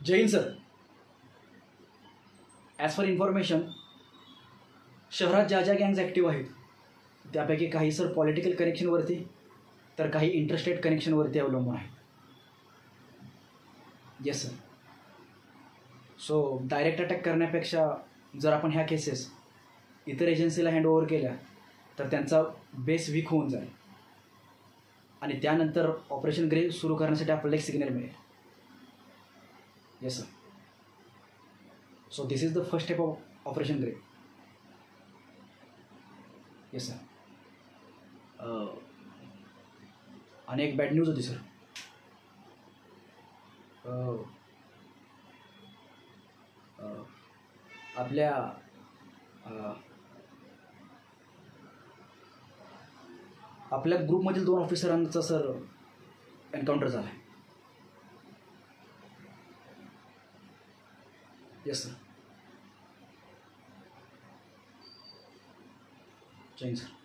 जय हिंद sir. As for information, शहरात ज्या ज्या गँग्स ॲक्टिव्ह आहेत त्यापैकी काही सर पॉलिटिकल कनेक्शनवरती तर काही इंटरस्टेट कनेक्शनवरती अवलंबून आहे. Yes sir. So direct attack करण्यापेक्षा जर आपण ह्या केसेस इतर एजन्सीला हँडओव्हर केल्या तर त्यांचा बेस वीक होऊन जाईल आणि त्यानंतर ऑपरेशन ग्रे सुरू करण्यासाठी आपल्याला एक सिग्नल मिळेल. Yes sir. So this is the first step of operation grey. Yes sir. आणि एक बॅड न्यूज होती सर. आपल्या ग्रुपमधील 2 ऑफिसरांचा सर एन्काउंटर झाला आहे. Yes sir. जय हिंद सर.